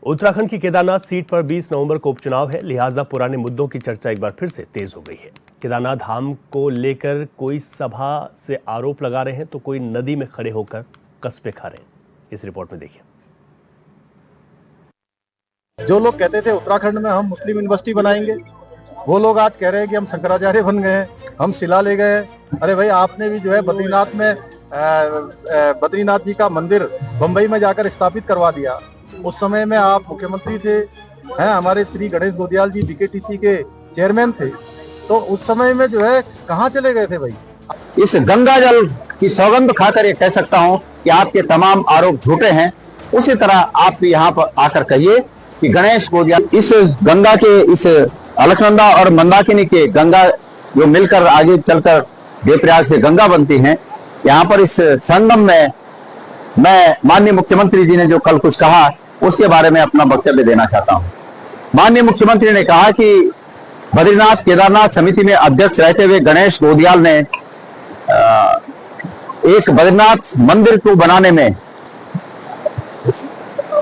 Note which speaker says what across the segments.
Speaker 1: उत्तराखंड की केदारनाथ सीट पर 20 नवंबर को उपचुनाव है, लिहाजा पुराने मुद्दों की चर्चा एक बार फिर से तेज हो गई है। केदारनाथ धाम को लेकर कोई सभा से आरोप लगा रहे हैं तो कोई नदी में खड़े होकर कस्बे खा रहे हैं। इस रिपोर्ट में देखिए।
Speaker 2: जो लोग कहते थे उत्तराखंड में हम मुस्लिम यूनिवर्सिटी बनाएंगे, वो लोग आज कह रहे हैं कि हम शंकराचार्य बन गए, हम शिला ले गए। अरे भाई, आपने भी जो है बद्रीनाथ में बद्रीनाथ जी का मंदिर बंबई में जाकर स्थापित करवा दिया। उस समय में आप मुख्यमंत्री थे, हैं हमारे श्री गणेश गोदियाल जी बीकेटीसी के चेयरमैन थे, तो उस समय में जो है कहाँ चले गए थे भाई?
Speaker 3: इस गंगा जल की सौगंध खाकर ये कह सकता हूँ कि आपके तमाम आरोप झूठे हैं। उसी तरह आप भी यहाँ पर आकर कहिए कि गणेश गोदियाल इस गंगा के, इस अलकनंदा और मंदाकिनी के गंगा जो मिलकर आगे चलकर देवप्रयाग से गंगा बनती हैं, यहाँ पर इस संगम में मैं माननीय मुख्यमंत्री जी ने जो कल कुछ कहा उसके बारे में अपना वक्तव्य देना चाहता हूँ। माननीय मुख्यमंत्री ने कहा कि बद्रीनाथ केदारनाथ समिति में अध्यक्ष रहते हुए गणेश गोदियाल ने एक बद्रीनाथ मंदिर को बनाने में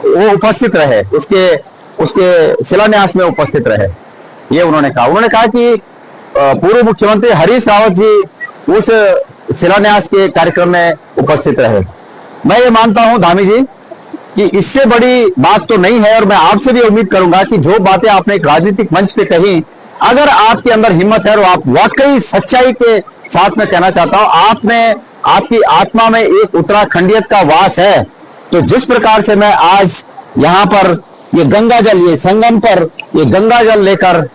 Speaker 3: वो उपस्थित रहे, उसके शिलान्यास में उपस्थित रहे, ये उन्होंने कहा। उन्होंने कहा कि पूर्व मुख्यमंत्री हरीश रावत जी उस शिलान्यास के कार्यक्रम में उपस्थित रहे। मैं ये मानता हूं धामी जी कि इससे बड़ी बात तो नहीं है, और मैं आपसे भी उम्मीद करूंगा कि जो बातें आपने एक राजनीतिक मंच पे कही, अगर आपके अंदर हिम्मत है और आप वाकई सच्चाई के साथ में कहना चाहता हूं, आपकी आत्मा में एक उत्तराखंडियत का वास है, तो जिस प्रकार से मैं आज यहां पर ये गंगा जल, ये संगम पर ये गंगा जल लेकर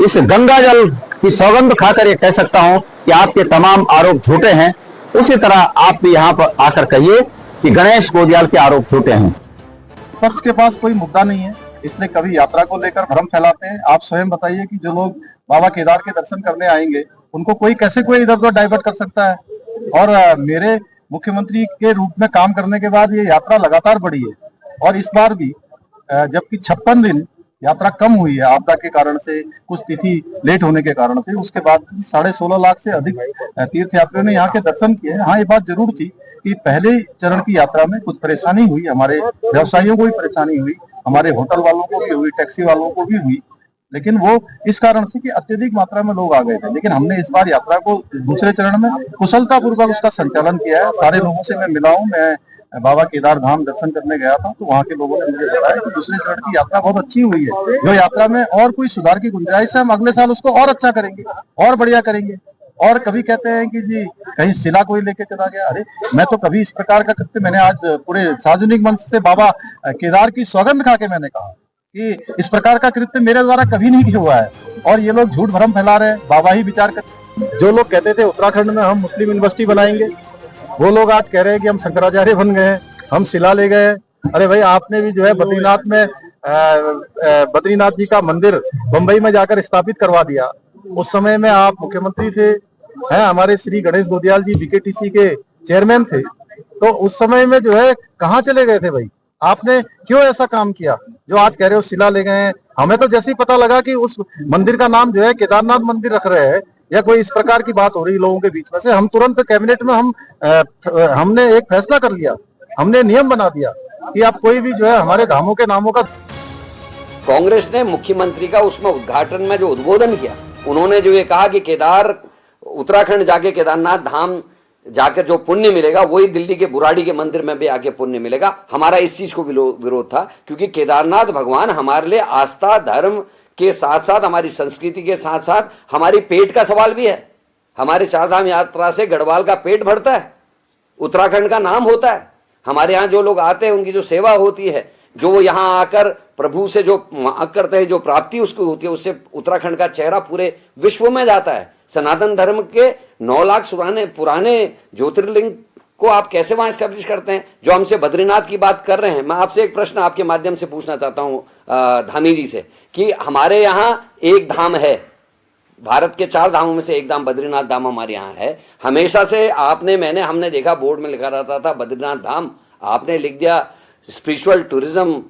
Speaker 3: इस गंगा जल की सौगंध खाकर ये कह सकता हूं कि आपके तमाम आरोप झूठे हैं, उसी तरह आप भी यहां पर आकर कहिए कि गणेश गोदियाल के आरोप झूठे हैं।
Speaker 2: पक्ष के पास कोई मुद्दा नहीं है, इसलिए कभी यात्रा को लेकर भ्रम फैलाते हैं। आप स्वयं बताइए कि जो लोग बाबा केदार के दर्शन करने आएंगे उनको कोई कैसे कोई इधर उधर डाइवर्ट कर सकता है? और मेरे मुख्यमंत्री के रूप में काम करने के बाद ये यात्रा लगातार बढ़ी है, और इस बार भी जबकि 56 दिन यात्रा कम हुई है आपदा के कारण से, कुछ तिथि लेट होने के कारण से, उसके बाद 16.5 लाख से अधिक तीर्थयात्रियों ने यहाँ के दर्शन किए। हाँ, ये बात जरूर थी कि पहले चरण की यात्रा में कुछ परेशानी हुई, हमारे व्यवसायियों को भी परेशानी हुई, हमारे होटल वालों को भी हुई, टैक्सी वालों को भी हुई, लेकिन वो इस कारण से कि अत्यधिक मात्रा में लोग आ गए थे। लेकिन हमने इस बार यात्रा को दूसरे चरण में कुशलतापूर्वक उसका संचालन किया है। सारे लोगों से मैं मिला हूँ, मैं बाबा केदार धाम दर्शन करने गया था, तो वहाँ के लोगों ने मुझे बताया कि दूसरे चरण की यात्रा बहुत अच्छी हुई है। जो यात्रा में और कोई सुधार की गुंजाइश है, हम अगले साल उसको और अच्छा करेंगे, और बढ़िया करेंगे। और कभी कहते हैं कि जी कहीं शिला कोई लेके चला गया। अरे, मैं तो कभी इस प्रकार का कृत्य, मैंने आज पूरे सार्वजनिक मंच से बाबा केदार की सौगंध खा के मैंने कहा कि इस प्रकार का कृत्य मेरे द्वारा कभी नहीं हुआ है, और ये लोग झूठ भ्रम फैला रहे हैं। बाबा ही विचार कर। जो लोग कहते थे उत्तराखंड में हम मुस्लिम यूनिवर्सिटी बनाएंगे, वो लोग आज कह रहे हैं कि हम शंकराचार्य बन गए, हम शिला ले गए। अरे भाई, आपने भी जो है बद्रीनाथ में बद्रीनाथ जी का मंदिर बंबई में जाकर स्थापित करवा दिया। उस समय में आप मुख्यमंत्री थे, हैं हमारे श्री गणेश गोदियाल जी बीकेटीसी के चेयरमैन थे, तो उस समय में जो है कहाँ चले गए थे भाई? आपने क्यों ऐसा काम किया जो आज कह रहे हो शिला ले गए हैं? हमें तो जैसे ही पता लगा कि उस मंदिर का नाम जो है केदारनाथ मंदिर रख रहे हैं, या कोई इस प्रकार की बात हो रही लोगों के बीच में से, हम तुरंत कैबिनेट में हमने एक फैसला कर लिया, हमने नियम बना दिया कि आप कोई भी जो है हमारे धामों के नामों का।
Speaker 4: कांग्रेस ने मुख्यमंत्री का उसमें उद्घाटन में जो उद्बोधन किया, उन्होंने जो ये कहा कि केदार उत्तराखंड जाके केदारनाथ धाम जाकर जो पुण्य मिलेगा वही दिल्ली के बुराड़ी के मंदिर में भी आके पुण्य मिलेगा। हमारा इस चीज को विरोध था, क्योंकि केदारनाथ भगवान हमारे लिए आस्था धर्म के साथ साथ, हमारी संस्कृति के साथ साथ, हमारी पेट का सवाल भी है। हमारे चारधाम यात्रा से गढ़वाल का पेट भरता है, उत्तराखंड का नाम होता है। हमारे यहाँ जो लोग आते हैं उनकी जो सेवा होती है, जो वो यहाँ आकर प्रभु से जो मांग करते हैं, जो प्राप्ति उसको होती है, उससे उत्तराखंड का चेहरा पूरे विश्व में जाता है। सनातन धर्म के 9 लाख पुराने ज्योतिर्लिंग को आप कैसे वहां स्टैब्लिश करते हैं? जो हमसे बद्रीनाथ की बात कर रहे हैं, मैं आपसे एक प्रश्न आपके माध्यम से पूछना चाहता हूं धामी जी से, कि हमारे यहाँ एक धाम है, भारत के 4 धामों में से एक धाम बद्रीनाथ धाम हमारे यहाँ है। हमेशा से हमने देखा बोर्ड में लिखा रहता था बद्रीनाथ धाम, आपने लिख दिया स्पिरिचुअल टूरिज्म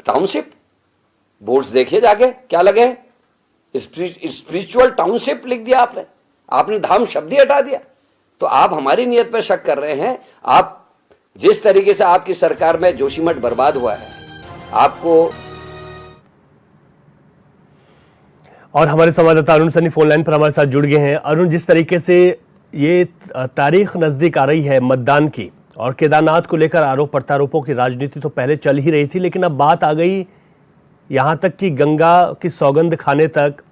Speaker 4: टाउनशिप। बोर्ड्स देखिए जाके, क्या लगे, स्पिरिचुअल टाउनशिप लिख दिया आपने धाम शब्द ही हटा दिया। तो आप हमारी नियत पर शक कर रहे हैं। आप जिस तरीके से आपकी सरकार में जोशीमठ बर्बाद हुआ है, आपको।
Speaker 1: और हमारे संवाददाता अरुण सनी फोन लाइन पर हमारे साथ जुड़ गए हैं। अरुण, जिस तरीके से ये तारीख नजदीक आ रही है मतदान की और केदारनाथ को लेकर आरोप प्रत्यारोपों की राजनीति तो पहले चल ही रही थी, लेकिन अब बात आ गई यहाँ तक कि गंगा की सौगंध खाने तक,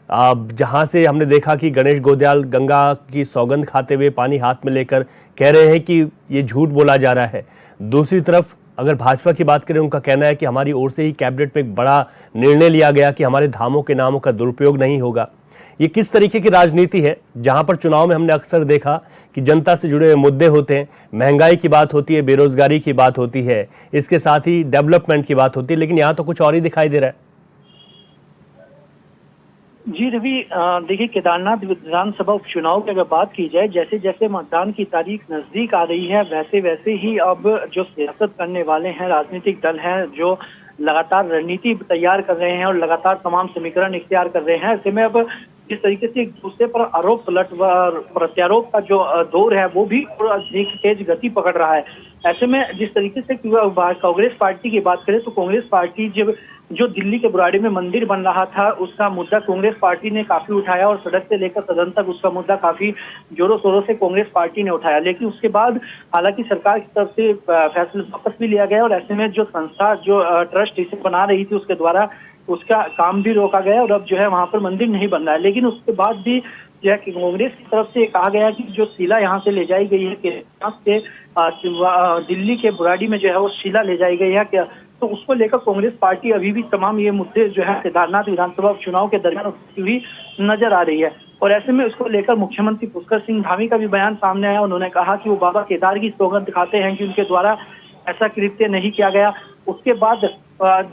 Speaker 1: जहाँ से हमने देखा कि गणेश गोदयाल गंगा की सौगंध खाते हुए पानी हाथ में लेकर कह रहे हैं कि ये झूठ बोला जा रहा है। दूसरी तरफ अगर भाजपा की बात करें, उनका कहना है कि हमारी ओर से ही कैबिनेट में एक बड़ा निर्णय लिया गया कि हमारे धामों के नामों का दुरुपयोग नहीं होगा। ये किस तरीके की राजनीति है, जहां पर चुनाव में हमने अक्सर देखा कि जनता से जुड़े हुए मुद्दे होते हैं, महंगाई की बात होती है, बेरोजगारी की बात होती है, इसके साथ ही डेवलपमेंट की बात होती है, लेकिन यहाँ तो कुछ और ही दिखाई दे रहा है।
Speaker 5: जी रवि, देखिए केदारनाथ विधानसभा उपचुनाव की अगर बात की जाए, जैसे जैसे मतदान की तारीख नजदीक आ रही है, वैसे वैसे ही अब जो सियासत करने वाले हैं, राजनीतिक दल हैं, जो लगातार रणनीति तैयार कर रहे हैं और लगातार तमाम समीकरण इख्तियार कर रहे हैं। ऐसे में अब जिस तरीके से एक दूसरे पर आरोप पलट व प्रत्यारोप का जो दौर है वो भी एक तेज गति पकड़ रहा है। ऐसे में जिस तरीके से कांग्रेस पार्टी की बात करें तो कांग्रेस पार्टी जब जो दिल्ली के बुराड़ी में मंदिर बन रहा था, उसका मुद्दा कांग्रेस पार्टी ने काफी उठाया और सड़क से लेकर सदन तक उसका मुद्दा काफी जोरों शोरों से कांग्रेस पार्टी ने उठाया। लेकिन उसके बाद हालांकि सरकार की तरफ से फैसला वापस भी लिया गया और ऐसे में जो संस्था जो ट्रस्ट इसे बना रही थी उसके द्वारा उसका काम भी रोका गया और अब जो है वहां पर मंदिर नहीं बन रहा है। लेकिन उसके बाद भी जो है कि कांग्रेस की तरफ से कहा गया कि जो शिला यहाँ से ले जाई गई है केदारनाथ से दिल्ली के बुराड़ी में जो है वो शिला ले जाई गई है, क्या तो उसको लेकर कांग्रेस पार्टी अभी भी तमाम ये मुद्दे जो है केदारनाथ विधानसभा चुनाव के दरमियान उठती हुई नजर आ रही है। और ऐसे में उसको लेकर मुख्यमंत्री पुष्कर सिंह धामी का भी बयान सामने आया। उन्होंने कहा कि वो बाबा केदार की सौगंध खाते हैं कि उनके द्वारा ऐसा कृत्य नहीं किया गया। उसके बाद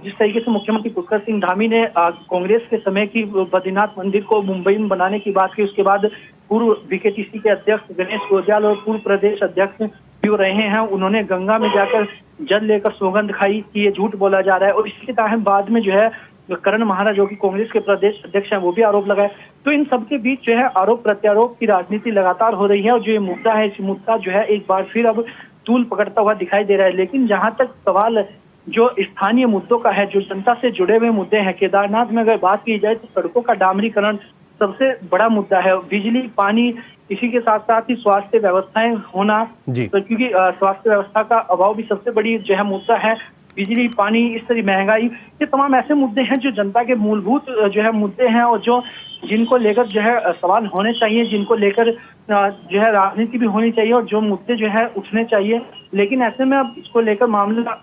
Speaker 5: जिस तरीके से मुख्यमंत्री पुष्कर सिंह धामी ने कांग्रेस के समय की बद्रीनाथ मंदिर को मुंबई में बनाने की बात की, उसके बाद पूर्व बीकेटीसी के अध्यक्ष गणेश गोदयाल और पूर्व प्रदेश अध्यक्ष भी रहे हैं, उन्होंने गंगा में जाकर जल लेकर सौगंध खाई कि ये झूठ बोला जा रहा है। और इसके तहत बाद में जो है करण महाराज जो कि कांग्रेस के प्रदेश अध्यक्ष हैं वो भी आरोप लगाए। तो इन सबके बीच जो है आरोप प्रत्यारोप की राजनीति लगातार हो रही है और जो ये मुद्दा है, इस मुद्दा जो है एक बार फिर अब तूल पकड़ता हुआ दिखाई दे रहा है। लेकिन जहां तक सवाल जो स्थानीय मुद्दों का है, जो जनता से जुड़े हुए मुद्दे हैं, केदारनाथ में अगर बात की जाए तो सड़कों का डामरीकरण सबसे बड़ा मुद्दा है। बिजली, पानी, इसी के साथ साथ ही स्वास्थ्य व्यवस्थाएं होना, तो क्योंकि स्वास्थ्य व्यवस्था का अभाव भी सबसे बड़ी जो है मुद्दा है। बिजली, पानी, इस तरह महंगाई, ये तमाम ऐसे मुद्दे हैं जो जनता के मूलभूत जो है मुद्दे हैं और जो जिनको लेकर जो है सवाल होने चाहिए, जिनको लेकर जो है राजनीति भी होनी चाहिए और जो मुद्दे जो है उठने चाहिए। लेकिन ऐसे में अब इसको लेकर मामला,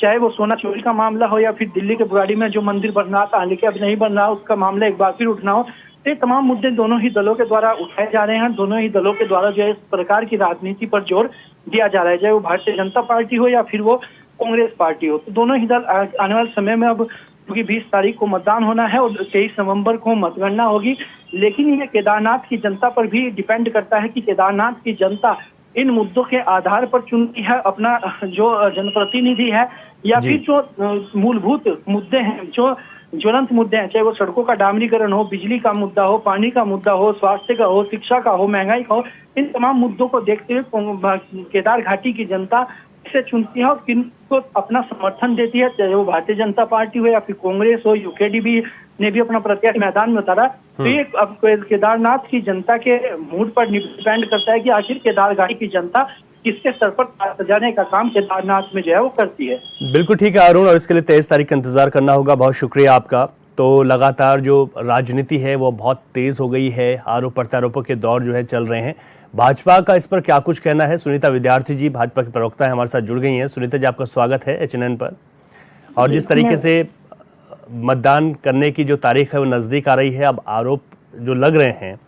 Speaker 5: चाहे वो सोना चोरी का मामला हो या फिर दिल्ली के बुराड़ी में जो मंदिर बन रहा था लेकिन अब नहीं बन रहा, उसका मामला एक बार फिर उठना हो, तो ये तमाम मुद्दे दोनों ही दलों के द्वारा उठाए जा रहे हैं। दोनों ही दलों के द्वारा जो है इस प्रकार की राजनीति पर जोर दिया जा रहा है, चाहे वो भारतीय जनता पार्टी हो या फिर वो कांग्रेस पार्टी हो। तो दोनों ही दल आने वाले समय में, अब क्योंकि 20 तारीख को मतदान होना है और 23 नवंबर को मतगणना होगी, लेकिन ये केदारनाथ की जनता पर भी डिपेंड करता है कि केदारनाथ की जनता इन मुद्दों के आधार पर चुनती है अपना जो जनप्रतिनिधि है या फिर जो मूलभूत मुद्दे हैं, जो ज्वलंत मुद्दे हैं, चाहे वो सड़कों का डामरीकरण हो, बिजली का मुद्दा हो, पानी का मुद्दा हो, स्वास्थ्य का हो, शिक्षा का हो, महंगाई का हो, इन तमाम मुद्दों को देखते हुए केदार घाटी की जनता से चुनती है और किनको अपना समर्थन देती है, चाहे वो भारतीय जनता पार्टी हो या फिर कांग्रेस हो। यूकेडीबी ने भी अपना प्रत्याशी मैदान में उतारा। तो ये अब केदारनाथ की जनता के मूड पर डिपेंड करता है कि आखिर केदार घाटी की जनता किसके सर पर सजाने का काम केदारनाथ में जो है वो करती है।
Speaker 1: बिल्कुल ठीक है अरुण, और इसके लिए 23 तारीख का इंतजार करना होगा। बहुत शुक्रिया आपका। तो लगातार जो राजनीति है वो बहुत तेज हो गई है, आरोप प्रत्यारोपों के दौर जो है चल रहे हैं। भाजपा का इस पर क्या कुछ कहना है, सुनीता विद्यार्थी जी भाजपा की प्रवक्ता है, हमारे साथ जुड़ गई हैं। सुनीता जी, आपका स्वागत है HNN पर। और जिस तरीके से मतदान करने की जो तारीख है वो नज़दीक आ रही है, अब आरोप जो लग रहे हैं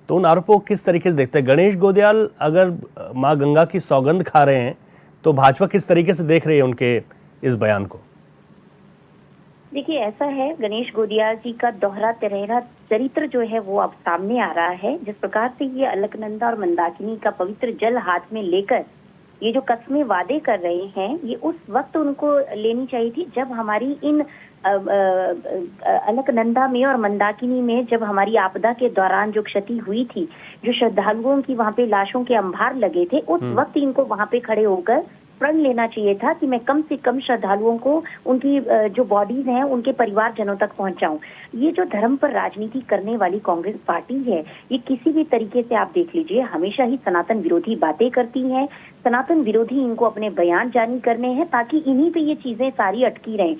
Speaker 1: तो उन आरोपों को किस तरीके से देखते हैं? गणेश गोदयाल अगर माँ गंगा की सौगंध खा रहे हैं तो भाजपा किस तरीके से देख रही है उनके इस बयान को?
Speaker 6: देखिए, ऐसा है, गणेश गोदयाल जी का दोहरा तिरहरा चरित्र जो है वो अब सामने आ रहा है। जिस प्रकार से ये अलकनंदा और मंदाकिनी का पवित्र जल हाथ में लेकर ये जो कस्में वादे कर रहे हैं, ये उस वक्त उनको लेनी चाहिए थी जब हमारी इन अलकनंदा में और मंदाकिनी में जब हमारी आपदा के दौरान जो क्षति हुई थी, जो श्रद्धालुओं की वहां पे लाशों के अंबार लगे थे, उस वक्त इनको वहां पे खड़े होकर प्रण लेना चाहिए था कि मैं कम से कम श्रद्धालुओं को उनकी जो बॉडीज हैं उनके परिवारजनों तक पहुंचाऊं। ये जो धर्म पर राजनीति करने वाली कांग्रेस पार्टी है, ये किसी भी तरीके से आप देख लीजिए हमेशा ही सनातन विरोधी बातें करती है। सनातन विरोधी इनको अपने बयान जारी करने हैं ताकि इन्हीं पे ये चीजें सारी अटकी रहें।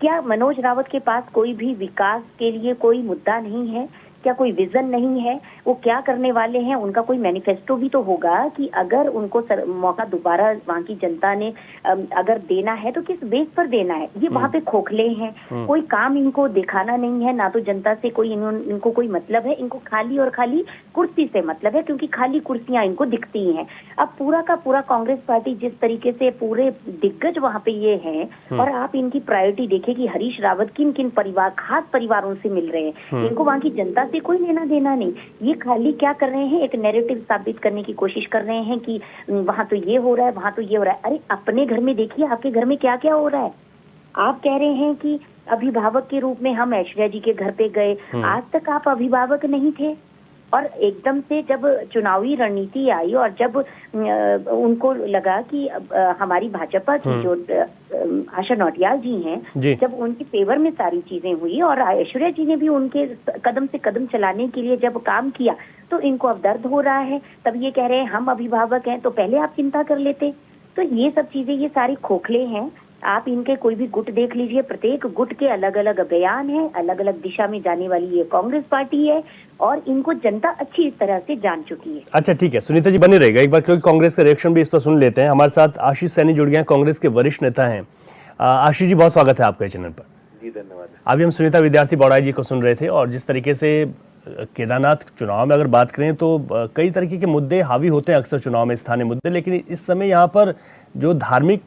Speaker 6: क्या मनोज रावत के पास कोई भी विकास के लिए कोई मुद्दा नहीं है? क्या कोई विजन नहीं है? वो क्या करने वाले हैं? उनका कोई मैनिफेस्टो भी तो होगा कि अगर उनको मौका दोबारा वहाँ की जनता ने अगर देना है तो किस बेस पर देना है। ये वहाँ पे खोखले हैं, कोई काम इनको दिखाना नहीं है, ना तो जनता से कोई इनको कोई मतलब है। इनको खाली और खाली कुर्सी से मतलब है, क्योंकि खाली कुर्सियां इनको दिखती हैं। अब पूरा का पूरा कांग्रेस पार्टी जिस तरीके से पूरे दिग्गज वहाँ पे ये हैं, और आप इनकी प्रायोरिटी देखिए कि हरीश रावत किन किन परिवार, खास परिवारों से मिल रहे हैं। इनको वहाँ की जनता से कोई लेना देना नहीं। ये खाली क्या कर रहे हैं, एक नैरेटिव साबित करने की कोशिश कर रहे हैं कि वहां तो ये हो रहा है, वहां तो ये हो रहा है। अरे अपने घर में देखिए, आपके घर में क्या क्या हो रहा है। आप कह रहे हैं कि अभिभावक के रूप में हम ऐश्वर्या जी के घर पे गए, आज तक आप अभिभावक नहीं थे। और एकदम से जब चुनावी रणनीति आई और जब उनको लगा कि हमारी भाजपा की जो आशा नौटियाल जी हैं, जब उनके फेवर में सारी चीजें हुई और ऐश्वर्या जी ने भी उनके कदम से कदम चलाने के लिए जब काम किया, तो इनको अब दर्द हो रहा है। तब ये कह रहे हैं हम अभिभावक हैं, तो पहले आप चिंता कर लेते। तो ये सब चीजें ये सारी खोखले हैं। आप इनके कोई भी गुट देख लीजिए, प्रत्येक गुट के अलग अलग बयान है, अलग अलग दिशा में जाने वाली ये कांग्रेस पार्टी है और इनको जनता अच्छी तरह से जान चुकी है।
Speaker 1: अच्छा ठीक है, सुनीता जी बने रहेगा एक बार, क्योंकि कांग्रेस का रिएक्शन भी इस पर सुन लेते हैं। हमारे साथ आशीष सैनी जुड़ गए हैं, कांग्रेस के वरिष्ठ नेता हैं। आशीष जी बहुत स्वागत है आपके चैनल पर।
Speaker 7: जी धन्यवाद।
Speaker 1: अभी हम सुनीता विद्यार्थी बौड़ाई जी को सुन रहे थे और जिस तरीके से केदारनाथ चुनाव में अगर बात करें तो कई तरीके के मुद्दे हावी होते हैं अक्सर चुनाव में, स्थानीय मुद्दे, लेकिन इस समय यहाँ पर जो धार्मिक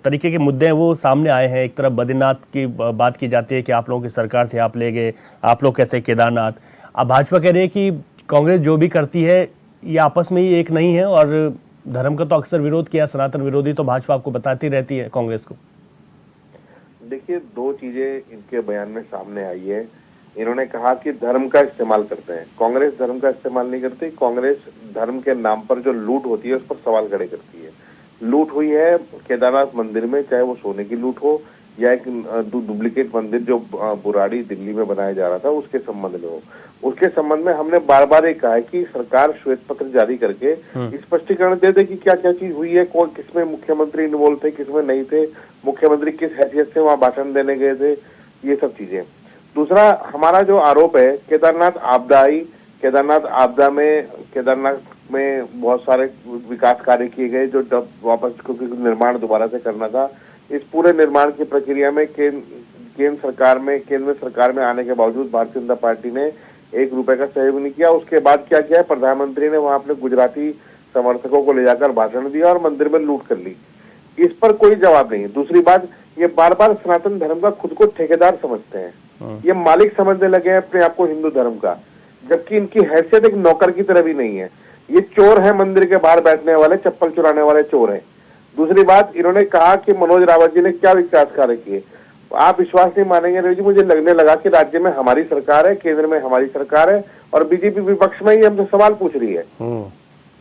Speaker 1: तरीके के मुद्दे हैं वो सामने आए हैं। एक तरफ बद्रीनाथ की बात की जाती है कि आप लोगों की सरकार थी, आप ले गए, आप लोग कहते हैं केदारनाथ। अब भाजपा कह रही है कि कांग्रेस जो भी करती है ये आपस में ही एक नहीं है, और धर्म का तो अक्सर विरोध किया, सनातन विरोधी तो भाजपा आपको बताती रहती है कांग्रेस को।
Speaker 7: देखिए, दो चीजें इनके बयान में सामने आई है। इन्होंने कहा कि धर्म का इस्तेमाल करते हैं, कांग्रेस धर्म का इस्तेमाल नहीं करती। कांग्रेस धर्म के नाम पर जो लूट होती है उस पर सवाल खड़े करती है। लूट हुई है केदारनाथ मंदिर में, चाहे वो सोने की लूट हो या एक डुप्लीकेट मंदिर जो बुराड़ी दिल्ली में बनाया जा रहा था उसके संबंध में हो। उसके संबंध में हमने बार बार ये कहा है कि सरकार श्वेत पत्र जारी करके स्पष्टीकरण दे दे कि क्या क्या चीज हुई है, कौन किसमें मुख्यमंत्री इन्वॉल्व थे, किसमें नहीं थे, मुख्यमंत्री किस हैसियत से वहां भाषण देने गए थे, ये सब चीजें। दूसरा हमारा जो आरोप है, केदारनाथ आपदा आई, केदारनाथ में बहुत सारे विकास कार्य किए गए जो जब वापस क्योंकि निर्माण दोबारा से करना था। इस पूरे निर्माण की प्रक्रिया में केंद्र सरकार में आने के बावजूद भारतीय जनता पार्टी ने 1 रुपए का सहयोग नहीं किया। उसके बाद क्या किया, प्रधानमंत्री ने वहां अपने गुजराती समर्थकों को ले जाकर भाषण दिया और मंदिर में लूट कर ली। इस पर कोई जवाब नहीं। दूसरी बात, ये बार बार सनातन धर्म का खुद को ठेकेदार समझते हैं, ये मालिक समझने लगे हैं अपने आप को हिंदू धर्म का, जबकि इनकी हैसियत एक नौकर की तरह भी नहीं है। ये चोर है, मंदिर के बाहर बैठने वाले, चप्पल चुराने वाले चोर हैं। दूसरी बात, इन्होंने कहा कि मनोज रावत जी ने क्या विकास कार्य किए। आप विश्वास नहीं मानेंगे रवि जी, मुझे लगने लगा कि राज्य में हमारी सरकार है, केंद्र में हमारी सरकार है और बीजेपी विपक्ष में ही हमसे सवाल पूछ रही है।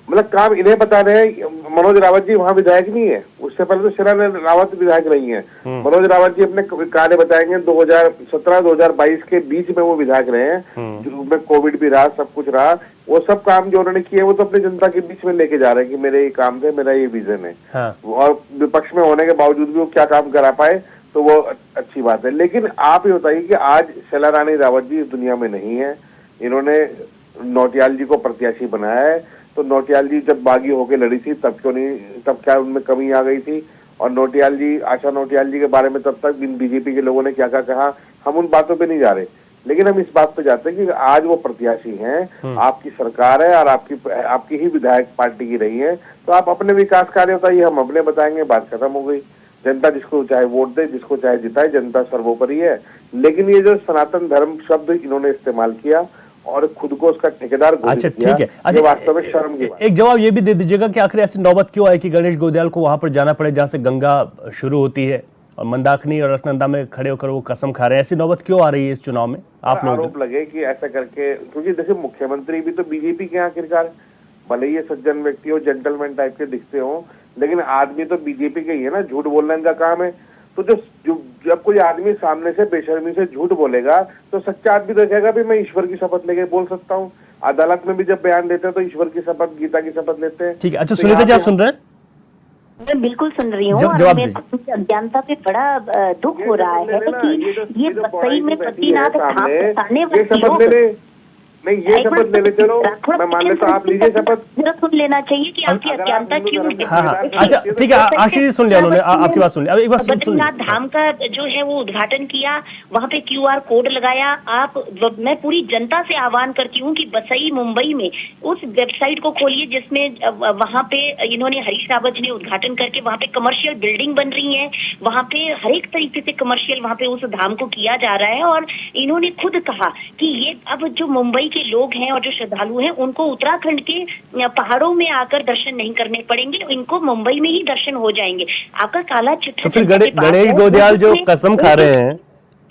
Speaker 7: मतलब काम इन्हें बता रहे हैं। मनोज रावत जी वहां विधायक नहीं है, उससे पहले तो शीला रावत विधायक नहीं है। मनोज रावत जी अपने कार्य बताएंगे 2017-2022 के बीच में वो विधायक रहे हैं, जिसमें कोविड भी रहा, सब कुछ रहा। वो सब काम जो उन्होंने किए वो तो अपनी जनता के बीच में लेके जा रहे हैं कि मेरे ये काम थे, मेरा ये विजन है। हाँ। और विपक्ष में होने के बावजूद भी वो क्या काम करा पाए तो वो अच्छी बात है। लेकिन आप ये बताइए कि आज शीला रानी रावत जी इस दुनिया में नहीं है। इन्होंने नौटियाल जी को प्रत्याशी बनाया है, तो नौटियाल जी जब बागी होकर लड़ी थी तब क्यों नहीं, तब क्या उनमें कमी आ गई थी? और नौटियाल जी, आशा नौटियाल जी के बारे में तब तक बीजेपी के लोगों ने क्या क्या कहा, हम उन बातों पे नहीं जा रहे। लेकिन हम इस बात पे जाते हैं कि आज वो प्रत्याशी हैं, आपकी सरकार है और आपकी ही विधायक पार्टी की रही है, तो आप अपने विकास कार्य बताइए, हम अपने बताएंगे, बात खत्म हो गई। जनता जिसको चाहे वोट दे, जिसको चाहे जिताए, जनता सर्वोपरि है। लेकिन ये जो सनातन धर्म शब्द इन्होंने इस्तेमाल किया और खुद को उसका ठेकेदार घोषित
Speaker 1: अच्छा
Speaker 7: किया।
Speaker 1: ठीक है।
Speaker 7: ये
Speaker 1: अच्छा
Speaker 7: वास्तव में शर्म की बात है।
Speaker 1: एक जवाब ये भी दे दीजिएगा कि आखिर ऐसी नौबत क्यों आई कि गणेश गोंदियाल को वहां पर जाना पड़े जहां से गंगा शुरू होती है और मंदाकिनी और अलकनंदा में खड़े होकर वो कसम खा रहे हैं। ऐसी नौबत क्यों आ रही है इस चुनाव में आप लोग?
Speaker 7: आरोप लगे कि ऐसा करके, क्योंकि देखिए मुख्यमंत्री भी तो बीजेपी के आखिरकार, भले ही ये सज्जन व्यक्ति हो, जेंटलमैन टाइप के दिखते हो, लेकिन आदमी तो बीजेपी के ही है ना, झूठ बोलना इनका काम है। तो जब कोई आदमी सामने से बेशर्मी से झूठ बोलेगा तो सच्चा आदमी तो कहेगा भी मैं ईश्वर की शपथ लेके बोल सकता हूँ। अदालत में भी जब बयान देते हैं तो ईश्वर की शपथ, गीता की शपथ लेते हैं।
Speaker 1: ठीक है। अच्छा
Speaker 7: तो
Speaker 1: सुनीता जी, आप सुन रहे हैं?
Speaker 6: मैं बिल्कुल सुन रही हूँ और
Speaker 1: जवाब
Speaker 6: मेरे
Speaker 1: दीजिए।
Speaker 6: को अज्ञानता पे बड़ा दुख हो रहा है कि ये बसई में बद्रीनाथ धाम बताने वाले लोग,
Speaker 7: नहीं ये शपथ ले ले, चलो मैं मान लेता, आप लीजिए शपथ।
Speaker 6: जरा सुन लेना चाहिए कि आपकी अज्ञानता क्यों है।
Speaker 1: हाँ हाँ अच्छा ठीक है, आशीष जी सुन लिया उन्होंने, आपकी बात सुन लिया। अब एक बार सुन
Speaker 6: बद्रीनाथ धाम का जो है वो उद्घाटन किया, वहाँ पे QR कोड लगाया। मैं पूरी जनता से आह्वान करती हूँ कि बसई मुंबई में उस वेबसाइट को खोलिए जिसमें वहाँ पे इन्होंने, हरीश रावत जी ने उद्घाटन करके वहाँ पे कमर्शियल बिल्डिंग बन रही है, वहाँ पे हर एक तरीके से कमर्शियल वहाँ पे उस धाम को किया जा रहा है। और इन्होंने खुद कहा कि ये अब जो मुंबई के लोग हैं और जो श्रद्धालु हैं उनको उत्तराखंड के पहाड़ों में आकर दर्शन नहीं करने पड़ेंगे, इनको मुंबई में ही दर्शन हो जाएंगे। आपका काला चिट्ठा।
Speaker 1: तो फिर गणेश गोंदियाल जो कसम खा रहे हैं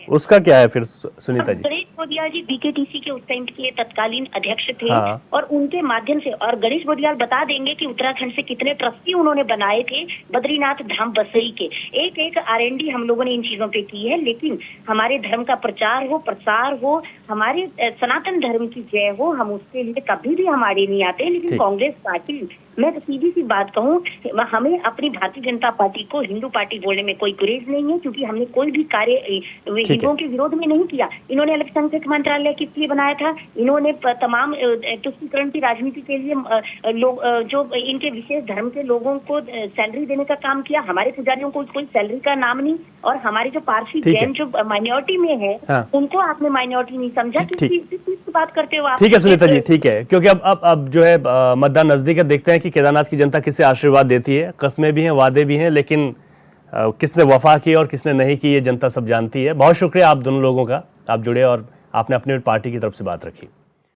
Speaker 1: उसका क्या है फिर सुनीता जी?
Speaker 6: गणेश गोंदियाल जी BKTC के उस टाइम के तत्कालीन अध्यक्ष थे।
Speaker 1: हाँ।
Speaker 6: और उनके माध्यम से, और गणेश गोंदियाल बता देंगे कि उत्तराखंड से कितने ट्रस्टी उन्होंने बनाए थे बद्रीनाथ धाम बसई के। एक R&D हम लोगों ने इन चीजों पे की है, लेकिन हमारे धर्म का प्रचार हो, प्रसार हो, हमारे सनातन धर्म की जय हो, हम उसके लिए कभी भी हमारे नहीं आते। लेकिन कांग्रेस पार्टी, मैं तो सीधी सी बात कहूँ, हमें अपनी भारतीय जनता पार्टी को हिंदू पार्टी बोलने में कोई गुरेज नहीं है, क्योंकि हमने कोई भी कार्य हिंदुओं के विरोध में नहीं किया। इन्होंने अल्पसंख्यक मंत्रालय किस लिए बनाया था? इन्होंने तमाम तुष्टीकरण की राजनीति के लिए लोग जो इनके विशेष धर्म के लोगों को सैलरी देने का काम किया। हमारे पुजारियों को कोई सैलरी का नाम नहीं। और हमारे जो पारसी जैन जो माइनॉरिटी में है,
Speaker 1: हाँ।
Speaker 6: उनको आपने माइनॉरिटी नहीं समझा। किस बात करते हो आप?
Speaker 1: ठीक है सुनीता जी, ठीक है, क्योंकि अब जो है मतदान नजदीक है, देखते हैं कि केदारनाथ की जनता किसे आशीर्वाद देती है। कस्में भी हैं, वादे भी हैं, लेकिन किसने वफा की और किसने नहीं की ये जनता सब जानती है। बहुत शुक्रिया आप दोनों लोगों का, आप जुड़े और आपने अपनी पार्टी की तरफ से बात रखी।